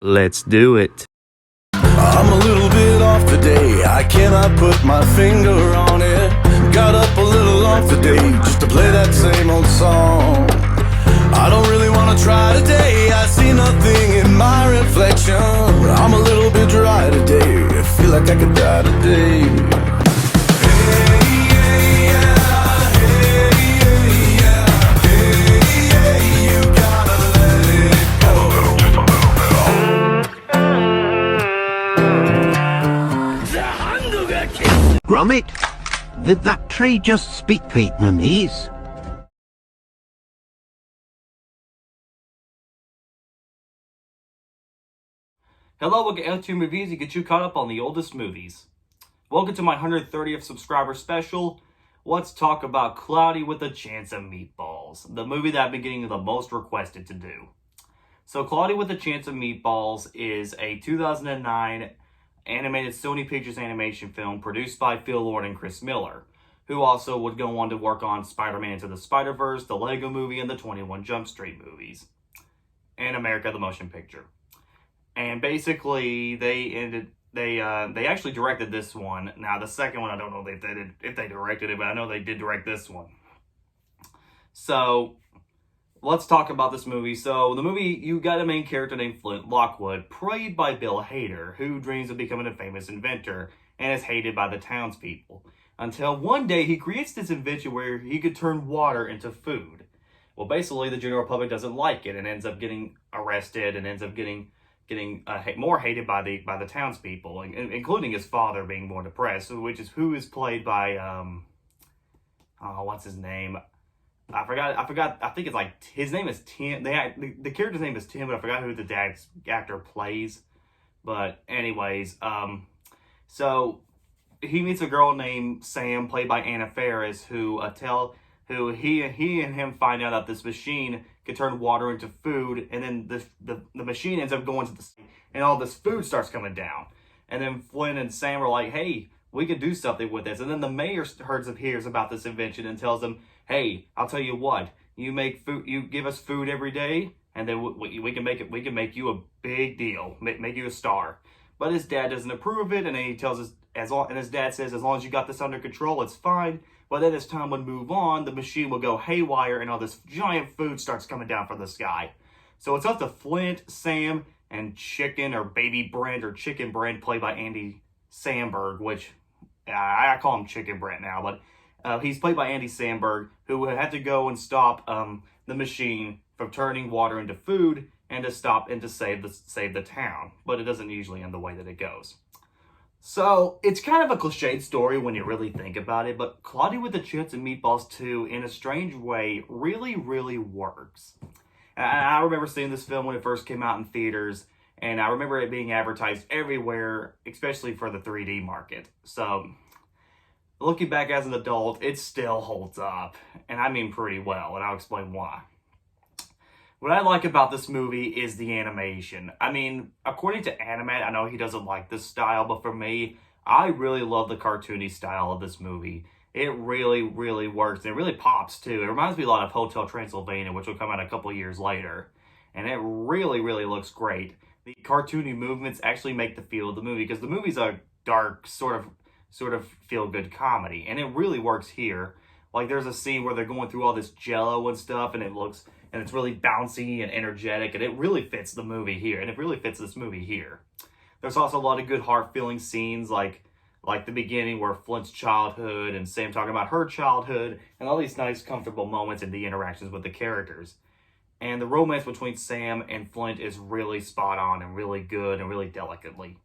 Let's do it. I'm a little bit off today, I cannot put my finger on it. Got up a little off today, just to play that same old song. I don't really want to try today, I see nothing in my reflection. I'm a little bit dry today, I feel like I could die today. Gromit, did that tree just speak Vietnamese? Hello, welcome to LTM Reviews to get you caught up on the oldest movies. Welcome to my 130th subscriber special. Let's talk about Cloudy with a Chance of Meatballs, the movie that I've been getting the most requested to do. So Cloudy with a Chance of Meatballs is a 2009 animated Sony Pictures animation film produced by Phil Lord and Chris Miller, who also would go on to work on Spider-Man Into the Spider-Verse, the Lego Movie, and the 21 Jump Street movies, and America the Motion Picture. And basically, they actually directed this one. Now, the second one, I don't know if they directed it, but I know they did direct this one. So, let's talk about this movie. So, the movie, you got a main character named Flint Lockwood, played by Bill Hader, who dreams of becoming a famous inventor and is hated by the townspeople. Until one day, he creates this invention where he could turn water into food. Well, basically, the general public doesn't like it and ends up getting arrested and ends up getting more hated by the townspeople, including his father being more depressed, who is played by what's his name? I forgot. I think it's like his name is Tim. The character's name is Tim, but I forgot who the actor plays. But anyways, so he meets a girl named Sam, played by Anna Faris, who he and him find out that this machine can turn water into food, and then the machine ends up going to the sea, and all this food starts coming down. And then Flynn and Sam are like, hey, we can do something with this. And then the mayor hears about this invention and tells them, hey, I'll tell you what, you give us food every day, and then we can make you a big deal, make you a star. But his dad doesn't approve of it, and he tells us, and his dad says, as long as you got this under control, it's fine. But then as time would move on, the machine will go haywire, and all this giant food starts coming down from the sky. So it's up to Flint, Sam, and Baby Brent, or Chicken Brent, played by Andy Samberg, which I call him Chicken Brent now, but he's played by Andy Samberg, who had to go and stop the machine from turning water into food, and to save the town. But it doesn't usually end the way that it goes. So, it's kind of a cliched story when you really think about it, but Cloudy with a Chance of Meatballs 2, in a strange way, really, really works. And I remember seeing this film when it first came out in theaters, and I remember it being advertised everywhere, especially for the 3D market. So, looking back as an adult, it still holds up, and I mean pretty well, and I'll explain why. What I like about this movie is the animation. I mean, according to Animat, I know he doesn't like this style, but for me, I really love the cartoony style of this movie. It really, really works, and it really pops, too. It reminds me a lot of Hotel Transylvania, which will come out a couple years later, and it really, really looks great. The cartoony movements actually make the feel of the movie, because the movie's a dark, sort of feel-good comedy, and it really works here. Like, there's a scene where they're going through all this Jell-O and stuff, and it's really bouncy and energetic, and it really fits the movie here, and it really fits this movie here. There's also a lot of good heart-filling scenes, like the beginning where Flint's childhood and Sam talking about her childhood, and all these nice, comfortable moments in the interactions with the characters. And the romance between Sam and Flint is really spot on and really good and really delicately.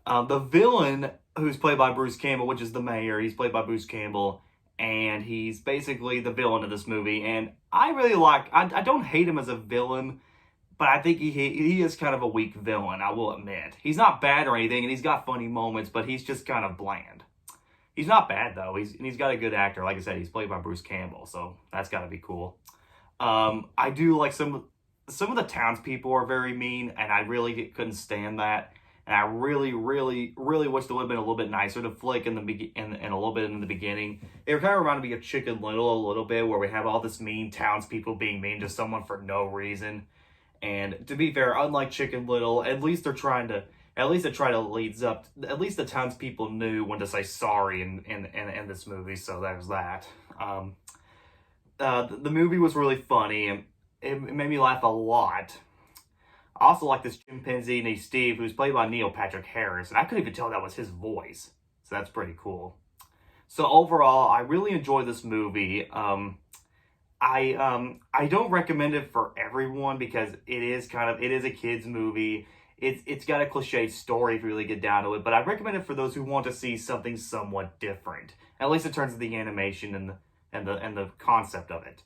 The villain, who's played by Bruce Campbell, which is the mayor, he's played by Bruce Campbell, and he's basically the villain of this movie. And I really I don't hate him as a villain, but I think he is kind of a weak villain, I will admit. He's not bad or anything, and he's got funny moments, but he's just kind of bland. He's not bad, though. He's got a good actor. Like I said, he's played by Bruce Campbell, so that's got to be cool. I do like some of the townspeople are very mean, and I really couldn't stand that. And I really, really, really wish there would have been a little bit nicer to Flick and a little bit in the beginning. It kind of reminded me of Chicken Little a little bit, where we have all this mean townspeople being mean to someone for no reason. And to be fair, unlike Chicken Little, at least they try to leads up. At least the townspeople knew when to say sorry in this movie, so there's that. The movie was really funny, and it made me laugh a lot. I also like this chimpanzee named Steve, who's played by Neil Patrick Harris, and I couldn't even tell that was his voice, so that's pretty cool. So overall, I really enjoyed this movie. I don't recommend it for everyone because it is a kids movie. It's got a cliche story if you really get down to it, but I recommend it for those who want to see something somewhat different, at least in terms of the animation and the concept of it.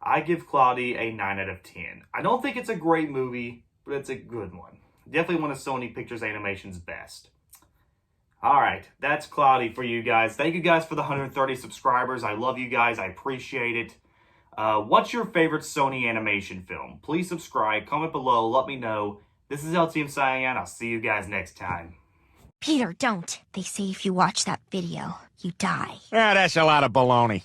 I give Cloudy a 9 out of 10. I don't think it's a great movie, but it's a good one. Definitely one of Sony Pictures Animation's best. Alright, that's Cloudy for you guys. Thank you guys for the 130 subscribers. I love you guys. I appreciate it. What's your favorite Sony animation film? Please subscribe, comment below, let me know. This is LTM signing out. I'll see you guys next time. Peter, don't. They say if you watch that video, you die. Yeah, that's a lot of baloney.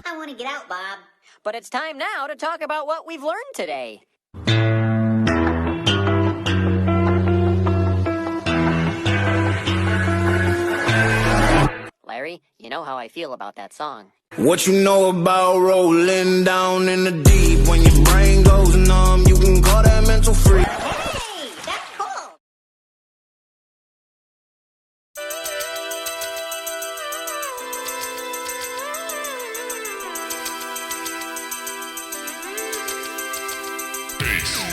I want to get out, Bob. But it's time now to talk about what we've learned today. Larry, you know how I feel about that song. What you know about rolling down in the deep? When your brain goes numb, you can call that mental freak. Hey, that's cool. Peace.